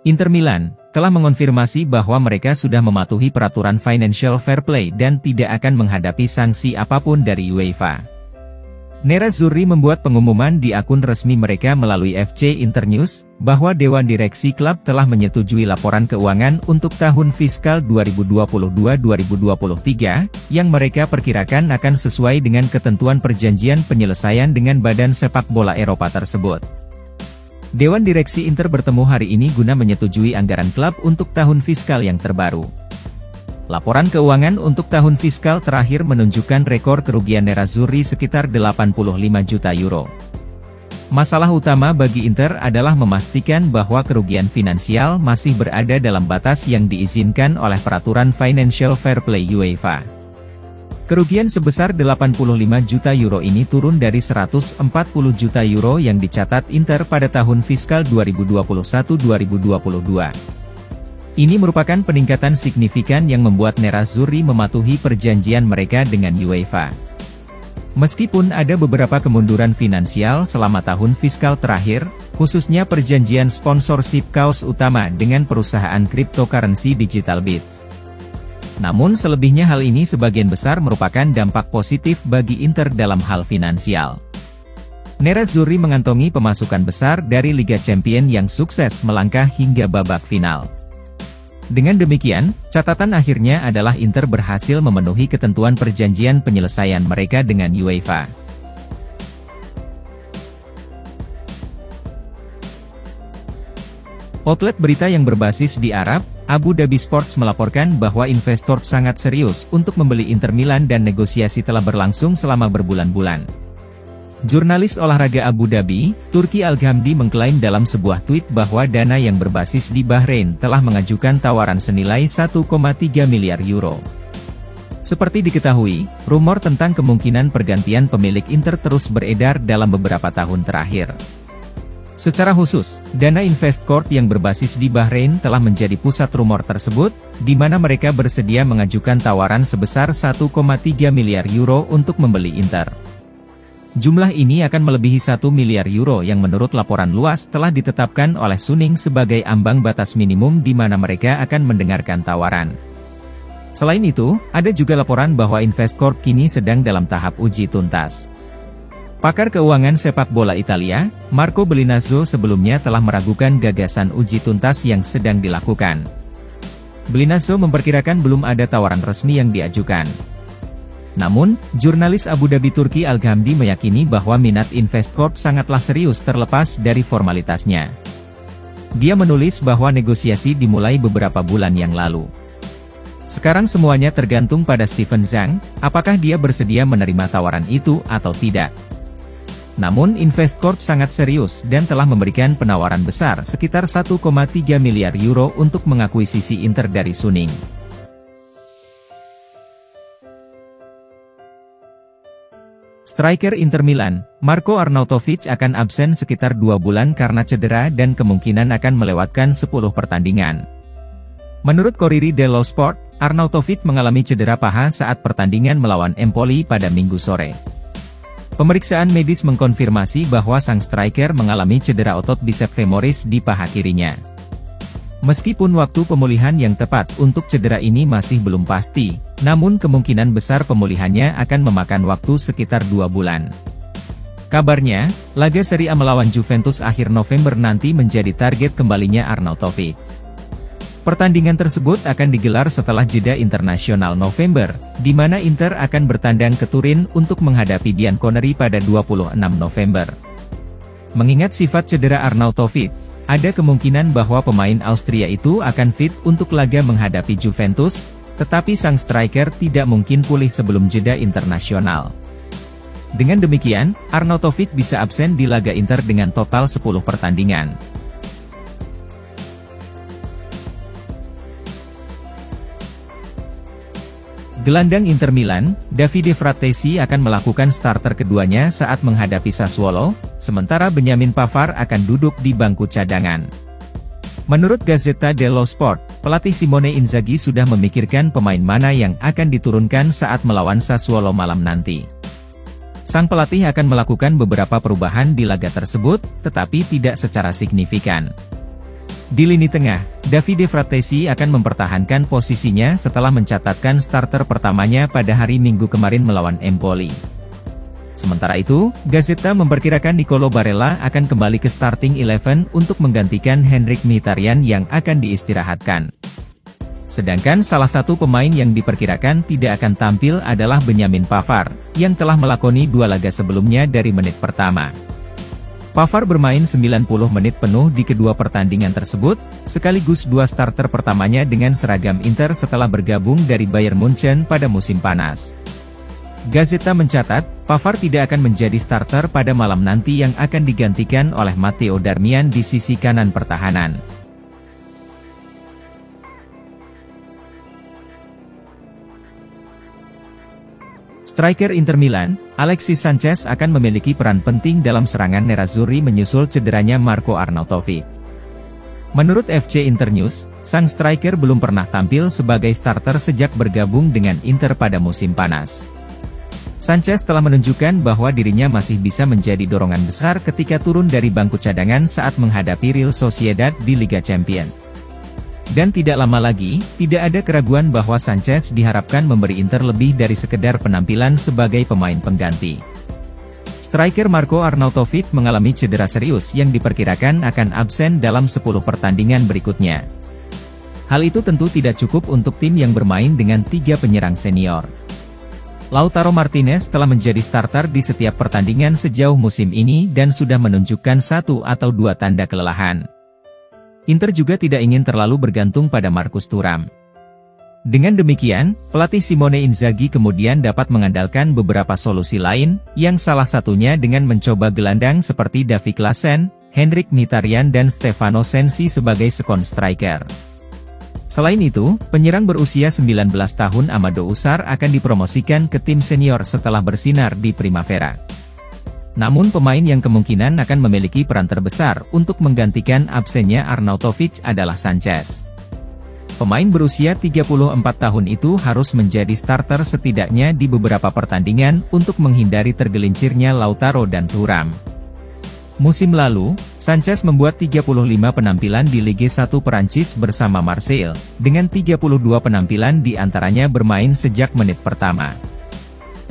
Inter Milan telah mengonfirmasi bahwa mereka sudah mematuhi peraturan Financial Fair Play dan tidak akan menghadapi sanksi apapun dari UEFA. Nerazzurri membuat pengumuman di akun resmi mereka melalui FC Internews, bahwa Dewan Direksi klub telah menyetujui laporan keuangan untuk tahun fiskal 2022-2023, yang mereka perkirakan akan sesuai dengan ketentuan perjanjian penyelesaian dengan Badan Sepak Bola Eropa tersebut. Dewan Direksi Inter bertemu hari ini guna menyetujui anggaran klub untuk tahun fiskal yang terbaru. Laporan keuangan untuk tahun fiskal terakhir menunjukkan rekor kerugian Nerazzurri sekitar 85 juta euro. Masalah utama bagi Inter adalah memastikan bahwa kerugian finansial masih berada dalam batas yang diizinkan oleh peraturan Financial Fair Play UEFA. Kerugian sebesar 85 juta euro ini turun dari 140 juta euro yang dicatat Inter pada tahun fiskal 2021-2022. Ini merupakan peningkatan signifikan yang membuat Nerazzurri mematuhi perjanjian mereka dengan UEFA. Meskipun ada beberapa kemunduran finansial selama tahun fiskal terakhir, khususnya perjanjian sponsorship kaos utama dengan perusahaan cryptocurrency Digitalbit. Namun selebihnya hal ini sebagian besar merupakan dampak positif bagi Inter dalam hal finansial. Nerazzurri mengantongi pemasukan besar dari Liga Champions yang sukses melangkah hingga babak final. Dengan demikian, catatan akhirnya adalah Inter berhasil memenuhi ketentuan perjanjian penyelesaian mereka dengan UEFA. Outlet berita yang berbasis di Arab, Abu Dhabi Sports melaporkan bahwa investor sangat serius untuk membeli Inter Milan dan negosiasi telah berlangsung selama berbulan-bulan. Jurnalis olahraga Abu Dhabi, Turki Al-Ghamdi mengklaim dalam sebuah tweet bahwa dana yang berbasis di Bahrain telah mengajukan tawaran senilai 1,3 miliar euro. Seperti diketahui, rumor tentang kemungkinan pergantian pemilik Inter terus beredar dalam beberapa tahun terakhir. Secara khusus, dana Investcorp yang berbasis di Bahrain telah menjadi pusat rumor tersebut, di mana mereka bersedia mengajukan tawaran sebesar 1,3 miliar euro untuk membeli Inter. Jumlah ini akan melebihi 1 miliar euro yang menurut laporan luas telah ditetapkan oleh Suning sebagai ambang batas minimum di mana mereka akan mendengarkan tawaran. Selain itu, ada juga laporan bahwa Investcorp kini sedang dalam tahap uji tuntas. Pakar keuangan sepak bola Italia, Marco Belinazzo sebelumnya telah meragukan gagasan uji tuntas yang sedang dilakukan. Belinazzo memperkirakan belum ada tawaran resmi yang diajukan. Namun, jurnalis Abu Dhabi Turki Al-Ghamdi meyakini bahwa minat Investcorp sangatlah serius terlepas dari formalitasnya. Dia menulis bahwa negosiasi dimulai beberapa bulan yang lalu. Sekarang semuanya tergantung pada Steven Zhang, apakah dia bersedia menerima tawaran itu atau tidak. Namun Investcorp sangat serius dan telah memberikan penawaran besar sekitar 1,3 miliar euro untuk mengakuisisi Inter dari Suning. Striker Inter Milan, Marko Arnautovic akan absen sekitar 2 bulan karena cedera dan kemungkinan akan melewatkan 10 pertandingan. Menurut Corriere dello Sport, Arnautovic mengalami cedera paha saat pertandingan melawan Empoli pada Minggu sore. Pemeriksaan medis mengkonfirmasi bahwa sang striker mengalami cedera otot bicep femoris di paha kirinya. Meskipun waktu pemulihan yang tepat untuk cedera ini masih belum pasti, namun kemungkinan besar pemulihannya akan memakan waktu sekitar 2 bulan. Kabarnya, laga Serie A melawan Juventus akhir November nanti menjadi target kembalinya Arnautovic. Pertandingan tersebut akan digelar setelah jeda internasional November, di mana Inter akan bertandang ke Turin untuk menghadapi Bianconeri pada 26 November. Mengingat sifat cedera Arnautovic, ada kemungkinan bahwa pemain Austria itu akan fit untuk laga menghadapi Juventus, tetapi sang striker tidak mungkin pulih sebelum jeda internasional. Dengan demikian, Arnautovic bisa absen di laga Inter dengan total 10 pertandingan. Gelandang Inter Milan, Davide Frattesi akan melakukan starter keduanya saat menghadapi Sassuolo, sementara Benjamin Pavard akan duduk di bangku cadangan. Menurut Gazzetta dello Sport, pelatih Simone Inzaghi sudah memikirkan pemain mana yang akan diturunkan saat melawan Sassuolo malam nanti. Sang pelatih akan melakukan beberapa perubahan di laga tersebut, tetapi tidak secara signifikan. Di lini tengah, Davide Fratesi akan mempertahankan posisinya setelah mencatatkan starter pertamanya pada hari Minggu kemarin melawan Empoli. Sementara itu, Gazzetta memperkirakan Nicolo Barella akan kembali ke starting 11 untuk menggantikan Henrikh Mkhitaryan yang akan diistirahatkan. Sedangkan salah satu pemain yang diperkirakan tidak akan tampil adalah Benjamin Pavard, yang telah melakoni 2 laga sebelumnya dari menit pertama. Pavard bermain 90 menit penuh di kedua pertandingan tersebut, sekaligus 2 starter pertamanya dengan seragam Inter setelah bergabung dari Bayern Munchen pada musim panas. Gazzetta mencatat, Pavard tidak akan menjadi starter pada malam nanti yang akan digantikan oleh Matteo Darmian di sisi kanan pertahanan. Striker Inter Milan, Alexis Sanchez akan memiliki peran penting dalam serangan Nerazzurri menyusul cederanya Marco Arnautovic. Menurut FC Internews, sang striker belum pernah tampil sebagai starter sejak bergabung dengan Inter pada musim panas. Sanchez telah menunjukkan bahwa dirinya masih bisa menjadi dorongan besar ketika turun dari bangku cadangan saat menghadapi Real Sociedad di Liga Champions. Dan tidak lama lagi, tidak ada keraguan bahwa Sanchez diharapkan memberi Inter lebih dari sekedar penampilan sebagai pemain pengganti. Striker Marco Arnautovic mengalami cedera serius yang diperkirakan akan absen dalam 10 pertandingan berikutnya. Hal itu tentu tidak cukup untuk tim yang bermain dengan 3 penyerang senior. Lautaro Martinez telah menjadi starter di setiap pertandingan sejauh musim ini dan sudah menunjukkan 1 atau 2 tanda kelelahan. Inter juga tidak ingin terlalu bergantung pada Marcus Thuram. Dengan demikian, pelatih Simone Inzaghi kemudian dapat mengandalkan beberapa solusi lain, yang salah satunya dengan mencoba gelandang seperti Davy Klaassen, Henrikh Mkhitaryan dan Stefano Sensi sebagai second striker. Selain itu, penyerang berusia 19 tahun Amadou Sarr akan dipromosikan ke tim senior setelah bersinar di Primavera. Namun pemain yang kemungkinan akan memiliki peran terbesar untuk menggantikan absennya Arnautovic adalah Sanchez. Pemain berusia 34 tahun itu harus menjadi starter setidaknya di beberapa pertandingan untuk menghindari tergelincirnya Lautaro dan Thuram. Musim lalu, Sanchez membuat 35 penampilan di Ligue 1 Perancis bersama Marseille, dengan 32 penampilan di antaranya bermain sejak menit pertama.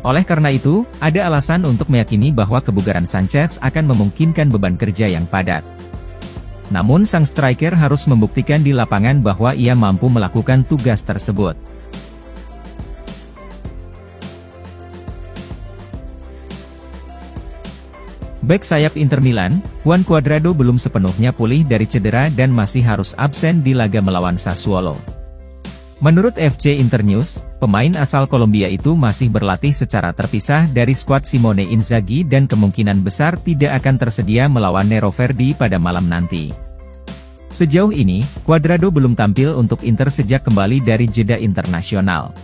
Oleh karena itu, ada alasan untuk meyakini bahwa kebugaran Sanchez akan memungkinkan beban kerja yang padat. Namun sang striker harus membuktikan di lapangan bahwa ia mampu melakukan tugas tersebut. Bek sayap Inter Milan, Juan Cuadrado belum sepenuhnya pulih dari cedera dan masih harus absen di laga melawan Sassuolo. Menurut FC Internews, pemain asal Kolombia itu masih berlatih secara terpisah dari skuad Simone Inzaghi dan kemungkinan besar tidak akan tersedia melawan Nero Verdi pada malam nanti. Sejauh ini, Cuadrado belum tampil untuk Inter sejak kembali dari jeda internasional.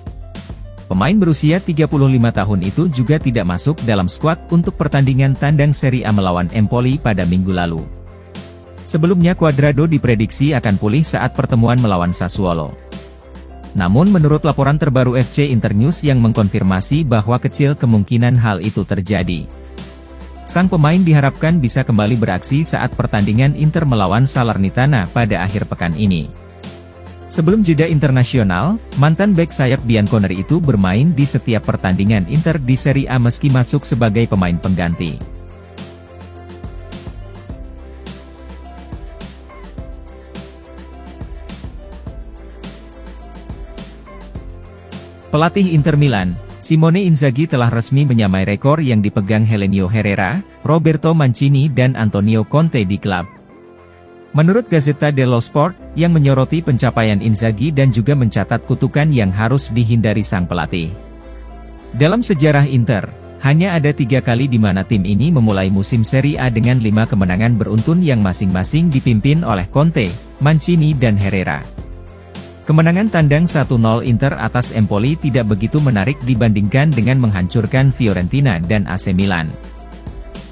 Pemain berusia 35 tahun itu juga tidak masuk dalam skuad untuk pertandingan tandang Serie A melawan Empoli pada minggu lalu. Sebelumnya Cuadrado diprediksi akan pulih saat pertemuan melawan Sassuolo. Namun menurut laporan terbaru FC Internews yang mengkonfirmasi bahwa kecil kemungkinan hal itu terjadi. Sang pemain diharapkan bisa kembali beraksi saat pertandingan Inter melawan Salernitana pada akhir pekan ini. Sebelum jeda internasional, mantan bek sayap Bianconeri itu bermain di setiap pertandingan Inter di Serie A meski masuk sebagai pemain pengganti. Pelatih Inter Milan, Simone Inzaghi telah resmi menyamai rekor yang dipegang Helenio Herrera, Roberto Mancini dan Antonio Conte di klub. Menurut Gazzetta dello Sport, yang menyoroti pencapaian Inzaghi dan juga mencatat kutukan yang harus dihindari sang pelatih. Dalam sejarah Inter, hanya ada 3 kali di mana tim ini memulai musim Serie A dengan 5 kemenangan beruntun yang masing-masing dipimpin oleh Conte, Mancini dan Herrera. Kemenangan tandang 1-0 Inter atas Empoli tidak begitu menarik dibandingkan dengan menghancurkan Fiorentina dan AC Milan.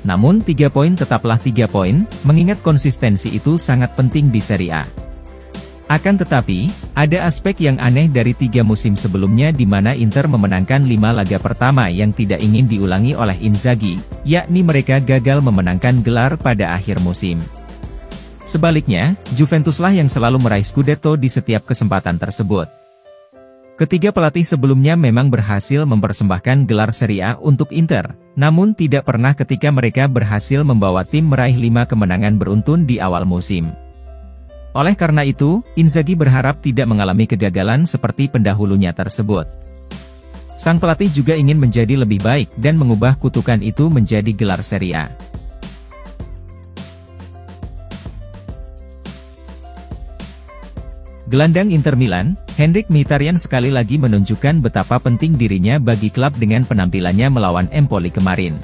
Namun 3 poin tetaplah 3 poin, mengingat konsistensi itu sangat penting di Serie A. Akan tetapi, ada aspek yang aneh dari 3 musim sebelumnya di mana Inter memenangkan 5 laga pertama yang tidak ingin diulangi oleh Inzaghi, yakni mereka gagal memenangkan gelar pada akhir musim. Sebaliknya, Juventuslah yang selalu meraih Scudetto di setiap kesempatan tersebut. Ketiga pelatih sebelumnya memang berhasil mempersembahkan gelar Serie A untuk Inter, namun tidak pernah ketika mereka berhasil membawa tim meraih 5 kemenangan beruntun di awal musim. Oleh karena itu, Inzaghi berharap tidak mengalami kegagalan seperti pendahulunya tersebut. Sang pelatih juga ingin menjadi lebih baik dan mengubah kutukan itu menjadi gelar Serie A. Gelandang Inter Milan, Henrikh Mkhitaryan sekali lagi menunjukkan betapa penting dirinya bagi klub dengan penampilannya melawan Empoli kemarin.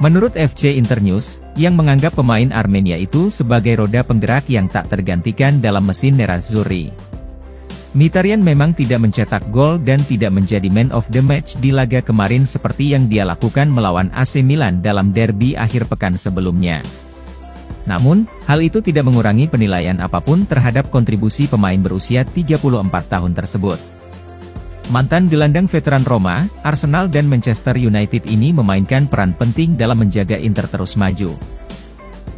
Menurut FC Internews, yang menganggap pemain Armenia itu sebagai roda penggerak yang tak tergantikan dalam mesin Nerazzurri. Mkhitaryan memang tidak mencetak gol dan tidak menjadi man of the match di laga kemarin seperti yang dia lakukan melawan AC Milan dalam derby akhir pekan sebelumnya. Namun, hal itu tidak mengurangi penilaian apapun terhadap kontribusi pemain berusia 34 tahun tersebut. Mantan gelandang veteran Roma, Arsenal dan Manchester United ini memainkan peran penting dalam menjaga Inter terus maju.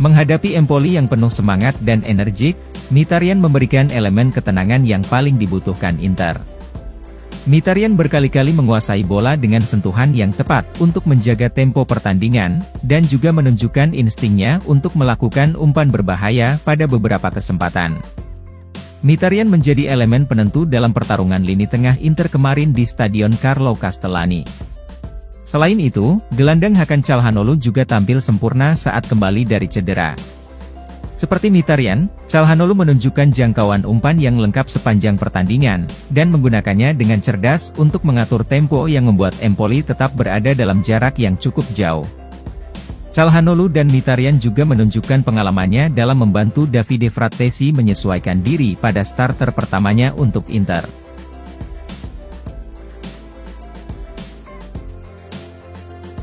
Menghadapi Empoli yang penuh semangat dan energik, Mkhitaryan memberikan elemen ketenangan yang paling dibutuhkan Inter. Mkhitaryan berkali-kali menguasai bola dengan sentuhan yang tepat untuk menjaga tempo pertandingan, dan juga menunjukkan instingnya untuk melakukan umpan berbahaya pada beberapa kesempatan. Mkhitaryan menjadi elemen penentu dalam pertarungan lini tengah Inter kemarin di Stadion Carlo Castellani. Selain itu, gelandang Hakan Çalhanoğlu juga tampil sempurna saat kembali dari cedera. Seperti Mkhitaryan, Çalhanoğlu menunjukkan jangkauan umpan yang lengkap sepanjang pertandingan, dan menggunakannya dengan cerdas untuk mengatur tempo yang membuat Empoli tetap berada dalam jarak yang cukup jauh. Çalhanoğlu dan Mkhitaryan juga menunjukkan pengalamannya dalam membantu Davide Frattesi menyesuaikan diri pada starter pertamanya untuk Inter.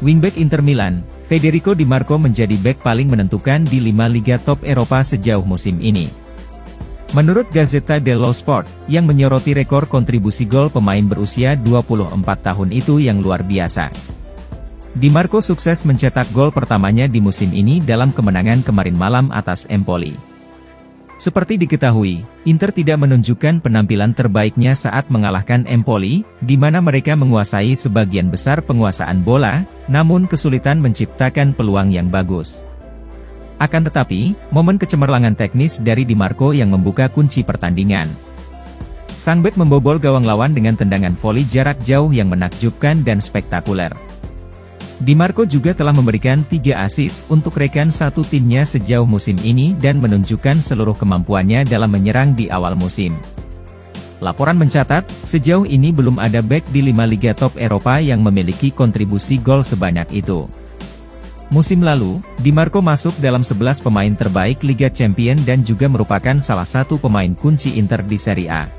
Wingback Inter Milan, Federico Di Marco menjadi bek paling menentukan di 5 liga top Eropa sejauh musim ini. Menurut Gazzetta dello Sport, yang menyoroti rekor kontribusi gol pemain berusia 24 tahun itu yang luar biasa. Di Marco sukses mencetak gol pertamanya di musim ini dalam kemenangan kemarin malam atas Empoli. Seperti diketahui, Inter tidak menunjukkan penampilan terbaiknya saat mengalahkan Empoli, di mana mereka menguasai sebagian besar penguasaan bola, namun kesulitan menciptakan peluang yang bagus. Akan tetapi, momen kecemerlangan teknis dari Di Marco yang membuka kunci pertandingan. Sang bek membobol gawang lawan dengan tendangan voli jarak jauh yang menakjubkan dan spektakuler. Di Marco juga telah memberikan 3 assist untuk rekan satu timnya sejauh musim ini dan menunjukkan seluruh kemampuannya dalam menyerang di awal musim. Laporan mencatat, sejauh ini belum ada bek di 5 liga top Eropa yang memiliki kontribusi gol sebanyak itu. Musim lalu, Di Marco masuk dalam 11 pemain terbaik Liga Champions dan juga merupakan salah satu pemain kunci Inter di Serie A.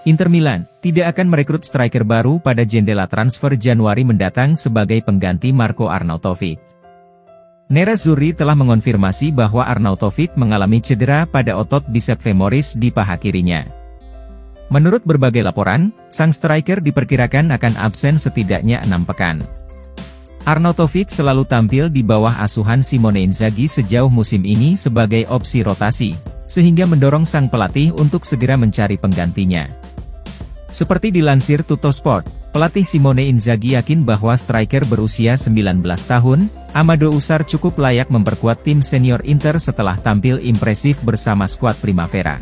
Inter Milan tidak akan merekrut striker baru pada jendela transfer Januari mendatang sebagai pengganti Marko Arnautovic. Nerazzurri telah mengonfirmasi bahwa Arnautovic mengalami cedera pada otot bicep femoris di paha kirinya. Menurut berbagai laporan, sang striker diperkirakan akan absen setidaknya 6 pekan. Arnautovic selalu tampil di bawah asuhan Simone Inzaghi sejauh musim ini sebagai opsi rotasi, sehingga mendorong sang pelatih untuk segera mencari penggantinya. Seperti dilansir Tuttosport, pelatih Simone Inzaghi yakin bahwa striker berusia 19 tahun, Amadou Usar cukup layak memperkuat tim senior Inter setelah tampil impresif bersama skuad Primavera.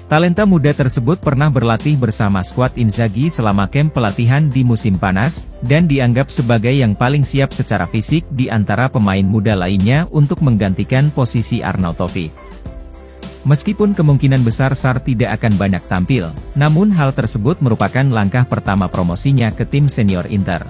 Talenta muda tersebut pernah berlatih bersama skuad Inzaghi selama kamp pelatihan di musim panas, dan dianggap sebagai yang paling siap secara fisik di antara pemain muda lainnya untuk menggantikan posisi Arnautovic. Meskipun kemungkinan besar Sar tidak akan banyak tampil, namun hal tersebut merupakan langkah pertama promosinya ke tim senior Inter.